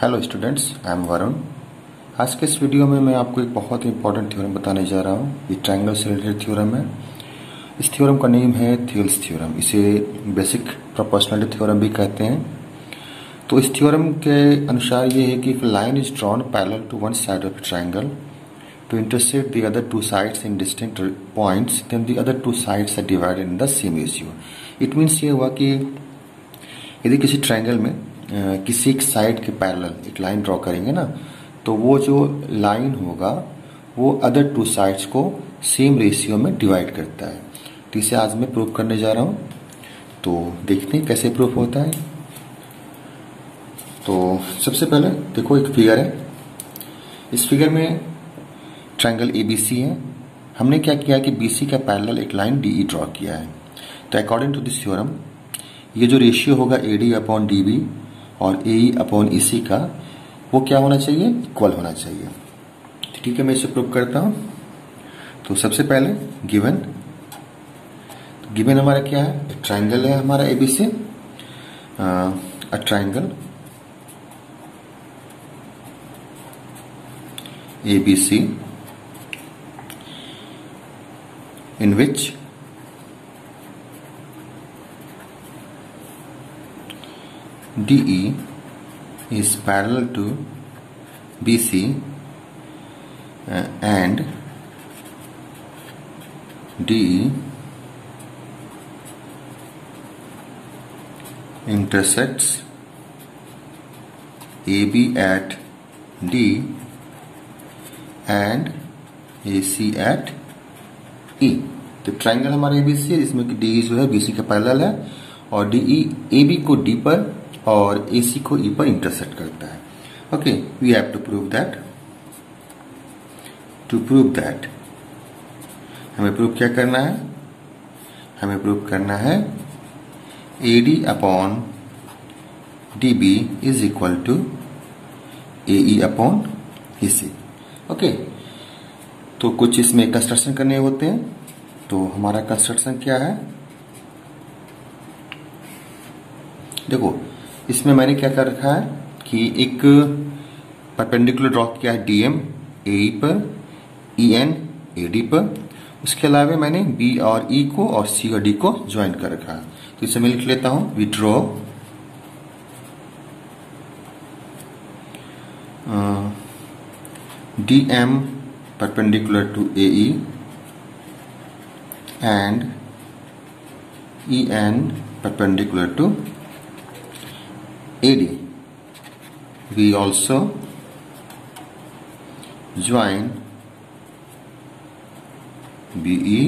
Hello students, I am Varun. आज के इस वीडियो में मैं आपको एक बहुत ही इंपॉर्टेंट थ्योरम बताने जा रहा हूँ। ये ट्रायंगल से रिलेटेड थ्योरम है। इस थ्योरम का नेम है थियल्स थ्योरम। इसे बेसिक प्रोपोर्शनलिटी थ्योरम भी कहते हैं। तो इस थ्योरम के अनुसार ये है कि if line is drawn parallel to one side of triangle to intersect the other two sides in distinct points, then the other two sides are divided in the same ratio. It means ये हुआ कि यदि किसी triangle में किसी एक side के parallel एक लाइन ड्रॉ करेंगे ना, तो वो जो लाइन होगा वो अदर टू साइड्स को सेम रेशियो में डिवाइड करता है। तो इसे आज मैं प्रूव करने जा रहा हूँ। तो देखते हैं कैसे प्रूफ होता है। तो सबसे पहले देखो, एक फिगर है। इस फिगर में ट्रायंगल एबीसी है। हमने क्या किया कि बीसी का पैरेलल एक लाइन डीई ड्रॉ किया है। तो अकॉर्डिंग टू दिस थ्योरम ये जो रेशियो होगा एडी अपॉन डीबी और एई अपॉन ईसी का, वो क्या होना चाहिए? इक्वल होना चाहिए। ठीक है, मैं इसे प्रूव करता हूं। तो सबसे पहले गिवन हमारा क्या है? एक ट्रायंगल है हमारा ABC, a triangle ABC in which DE is parallel to BC and DE intersects AB at D and AC at E। तो ट्रायंगल हमारा एबीसी है जिसमें कि डी जो है बीसी का पैरेलल है और डीई एबी को डी पर और एसी को ई पर इंटरसेक्ट करता है। Okay, we have to prove that. To prove that हमें प्रूव क्या करना है? हमें प्रूव करना है AD upon DB is equal to AE upon EC. Okay, तो कुछ इसमें कंस्ट्रक्शन करने होते हैं। तो हमारा कंस्ट्रक्शन क्या है? देखो, इसमें मैंने क्या कर रखा है कि एक परपेंडिकुलर ड्रॉ किया है डीएम एई पर, ईएन एडी पर। उसके अलावा मैंने बी और ई को और सी और डी को ज्वाइन कर रखा है। तो इसे मैं लिख लेता हूं, we draw DM perpendicular to AE and EN perpendicular to AD. We also join BE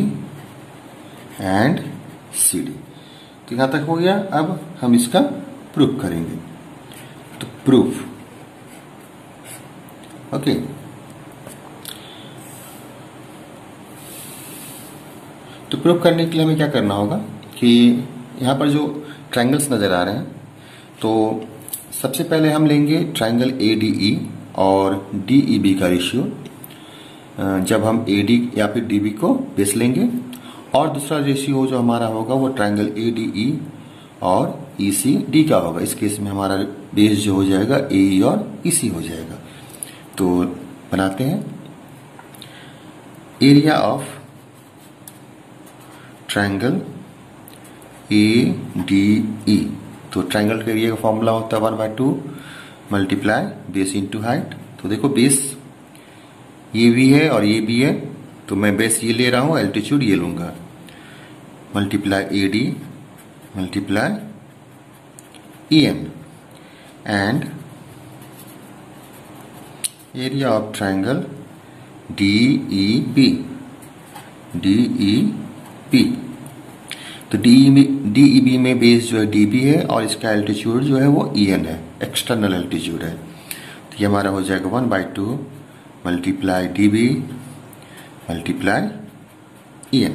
and CD। तो यहां तक हो गया। अब हम इसका प्रूफ करेंगे। तो प्रूफ, ओके। तो प्रूव करने के लिए हमें क्या करना होगा कि यहाँ पर जो ट्रायंगल्स नजर आ रहे हैं, तो सबसे पहले हम लेंगे ट्रायंगल एडीई और डीईबी का रेशियो। जब हम एडी या फिर डीबी को बेस लेंगे, और दूसरा रेशियो जो हमारा होगा वो ट्रायंगल एडीई और ईसी डी का होगा। इस केस में हमारा बेस जो हो जाएगा एई और ईसी हो जाएगा। तो बनाते हैं एरिया ऑफ ट्रायंगल ADE। तो ट्रायंगल के एरिया का फॉर्मूला होता है 1/2 मल्टीप्लाई बेस इंटू हाइट। तो देखो, बेस ये भी है और ये भी है, तो मैं बेस ये ले रहा हूं, एल्टीट्यूड ये लूंगा, multiply AD multiply EN and area of triangle DEB। तो डीईबी में बेस जो है डीबी है और इसका एल्टीट्यूड जो है वो EN है, एक्सटर्नल एल्टीट्यूड है। तो ये हमारा हो जाएगा 1/2 मल्टीप्लाई डीबी मल्टीप्लाई EN।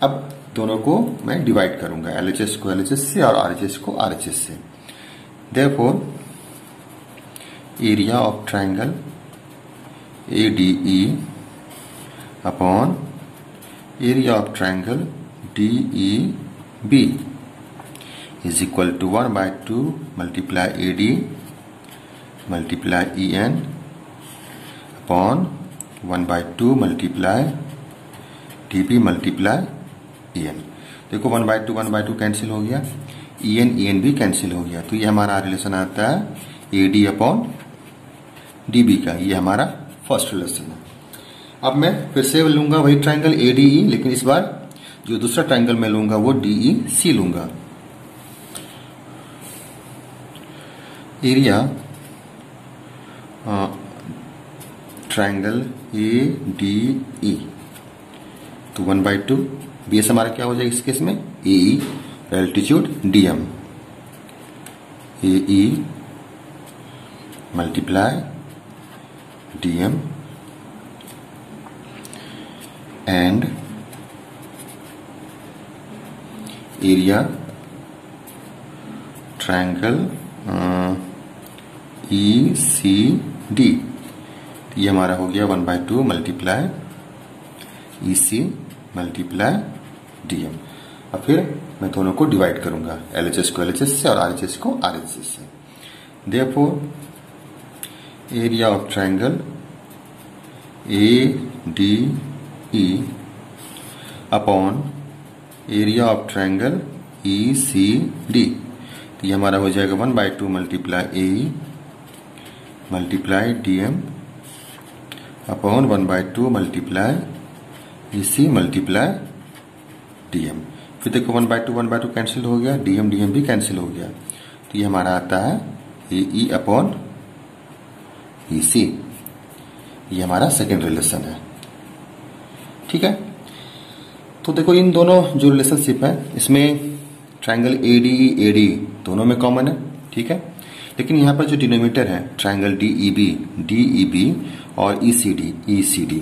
अब दोनों को मैं डिवाइड करूंगा, एलएचएस को एलएचएस से और आरएचएस को आरएचएस से। Therefore area of triangle ADE upon area of triangle DEB is equal to 1/2 multiply AD multiply E N upon 1/2 multiply D B multiply E N. देखो 1/2 कैंसिल हो गया, E N भी cancel हो गया, तो ये हमारा रिलेशन आता है A D upon D B का। ये हमारा फर्स्ट रिलेशन है। अब मैं फिर से लूंगा वही ट्राइंगल ए डी ई, लेकिन इस बार जो दूसरा ट्राइंगल मैं लूंगा वो डी ई सी लूंगा। एरिया ट्राइंगल ए डी ई, तो 1/2 बेस हमारा क्या हो जाएगा इस केस में, A E altitude D M, A E multiply D M and area triangle E C D, ये हमारा हो गया 1/2 multiply E C multiply D M. अब फिर मैं दोनों को डिवाइड करूंगा, एलएचएस को एलएचएस से और आरएचएस को आरएचएस से। Therefore area of triangle A D E upon area of triangle E C D, तो ये हमारा हो जाएगा 1/2 multiply A E multiply D M upon 1/2 multiply E C multiply D M. फिर देखो 1/2 कैंसिल हो गया, डी एम भी कैंसिल हो गया, तो ये हमारा आता है ए ई अपॉन ई सी। ये हमारा सेकेंड रिलेशन है। ठीक है, तो देखो इन दोनों जो रिलेशनशिप है इसमें ट्राइंगल ए डी दोनों में कॉमन है। ठीक है, लेकिन यहाँ पर जो डिनोमिनेटर है ट्राइंगल डी ई बी और ई सी डी,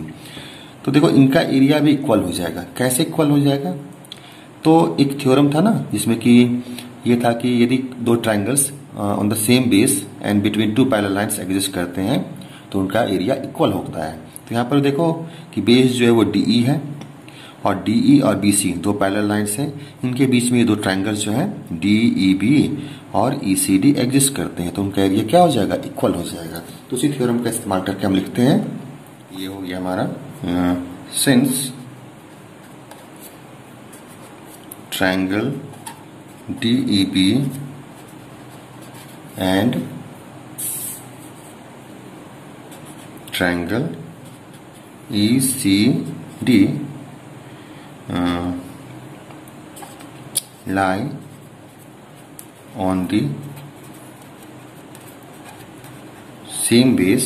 तो देखो इनका एरिया भी इक्वल हो जाएगा। कैसे इक्वल हो जाएगा, तो एक थ्योरम था ना जिसमें कि ये था कि यदि दो triangles on the same base and between two parallel lines exist करते हैं तो उनका एरिया इक्वल होता है। तो यहाँ पर देखो कि बेस जो है वो डीई है और डीई और बीसी दो पैरेलल लाइंस हैं, इनके बीच में ये दो ट्राइंगल्स जो हैं डीईबी और ईसीडी एग्जिस्ट करते हैं, तो उनका एरिया क्या हो जाएगा, इक्वल हो जाएगा। तो उसी थ्योरम का इस्तेमाल करके हम लिखते हैं, ये हो गया हमारा since triangle DEB and triangle ECD lie on the same base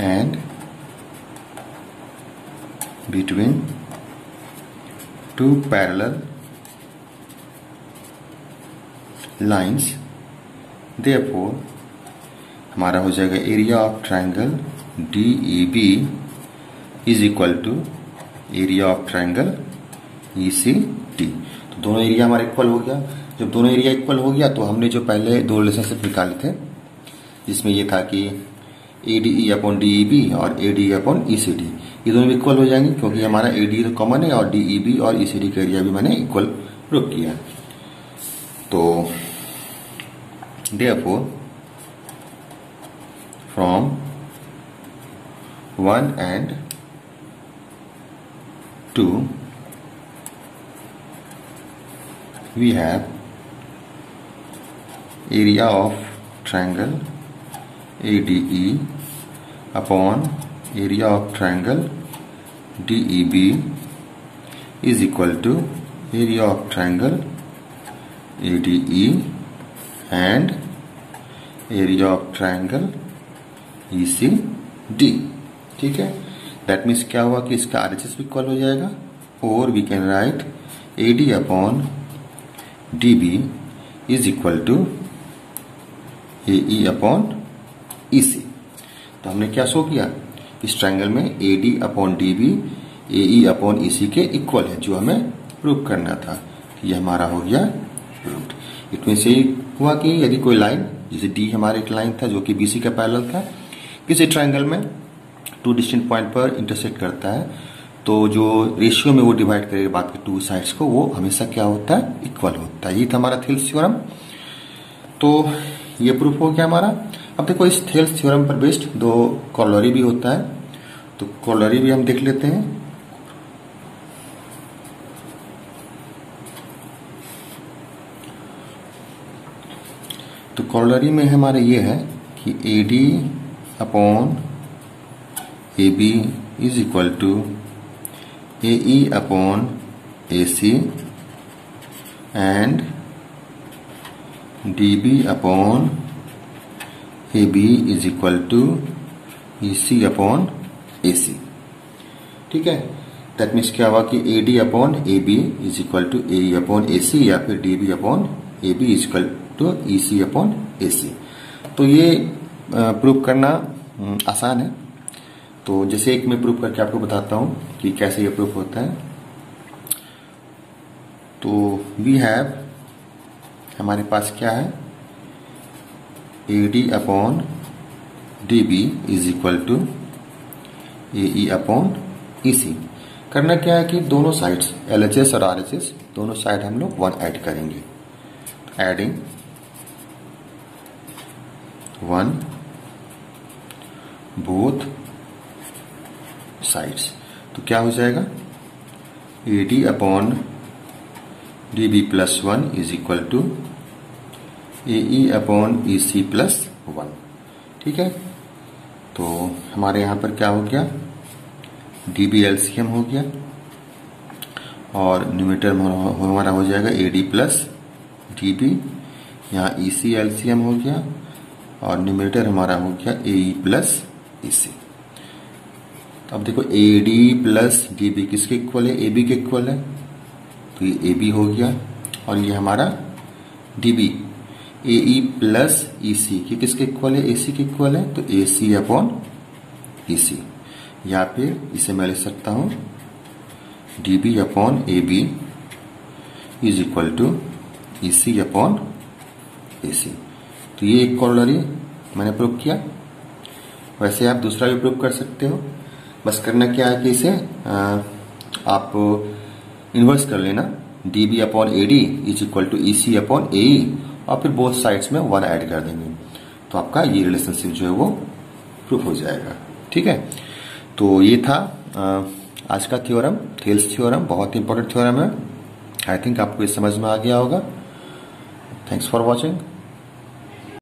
and between two parallel lines, therefore हमारा हो जाएगा area of triangle DEB is equal to area of triangle ECD। तो दोनों एरिया हमारा इक्वल हो गया। जब दोनों एरिया इक्वल हो गया तो हमने जो पहले दो रिलेशनशिप निकाले थे जिसमें ये था कि ADE अपॉन DEB और ADE अपॉन ECD, ये दोनों इक्वल हो जाएंगे क्योंकि हमारा ADE तो कॉमन है और DEB और ECD का एरिया भी मैंने इक्वल प्रूव किया। तो therefore from 1 and 2 we have area of triangle ADE upon area of triangle DEB is equal to area of triangle ADE and area of triangle ECD। ठीक है, that means क्या हुआ कि इसका RHS भी equal हो जाएगा और we can write AD upon DB is equal to AE upon EC। तो हमने क्या शो किया, इस ट्राइंगल में AD upon DB AE upon EC के इक्वल है, जो हमें प्रूव करना था। ये हमारा हो गया प्रूव्ड। इट मीन्स ये हुआ कि यदि कोई लाइन, जैसे D हमारा एक लाइन था जो कि BC का पैरेलल था, किसी ट्राइंगल में टू डिस्टिंक्ट पॉइंट पर इंटरसेक्ट करता है तो जो रेशियो में वो डिवाइड करेगा बाकी टू साइड्स को, वो हमेशा क्या होता है, इक्वल होता है। ये था हमारा थेल्स थ्योरम। तो ये प्रूफ हो गया हमारा। अब देखो इस थेल्स थ्योरम पर बेस्ड दो कॉरोलरी भी होता है, तो कॉरोलरी भी हम देख लेते हैं। तो कॉरोलरी में हमारे ये है कि AD upon AB is equal to AE upon AC and DB upon AB is equal to EC upon AC। ठीक है, दैट मीन्स क्या हुआ कि AD upon AB is equal to AE upon AC या फिर DB upon AB is equal to EC upon AC। तो ये prove करना आसान है। तो जैसे एक मैं प्रूव करके आपको बताता हूं कि कैसे ये प्रूफ होता है। तो वी हैव, हमारे पास क्या है, AD upon DB is equal to AE upon EC। करना क्या है कि दोनों साइड्स LHS और RHS दोनों साइड हम लोग 1 ऐड करेंगे। एडिंग 1 बोथ साइड्स, तो क्या हो जाएगा, AD upon DB plus 1 is equal to AE upon EC plus 1। ठीक है, तो हमारे यहां पर क्या हो गया, DB LCM हो गया और न्यूमरेटर हमारा हो जाएगा AD प्लस DB, यहाँ EC LCM हो गया और न्यूमरेटर हमारा हो गया AE प्लस EC। अब देखो AD प्लस DB किसके इक्वल है, AB के इक्वल है, तो ये AB हो गया और ये हमारा DB AE प्लस EC की किसके इक्वल है, AC के इक्वल है, तो AC अपॉन EC। या फिर इसे मैं लिख सकता हूं DB upon AB is equal to EC upon AC। तो ये एक कॉरोलरी मैंने प्रूव किया। वैसे आप दूसरा भी प्रूव कर सकते हो, बस करना क्या है कि इसे आप इन्वर्स कर लेना, DB upon AD is equal to EC upon AE और फिर बोथ साइड्स में 1 ऐड कर देंगे, तो आपका ये रिलेशनशिप जो है वो प्रूफ हो जाएगा। ठीक है, तो ये था आज का थ्योरम, थेल्स थ्योरम। बहुत इंपॉर्टेंट थ्योरम है। आई थिंक आपको ये समझ में आ गया होगा। Thanks for watching.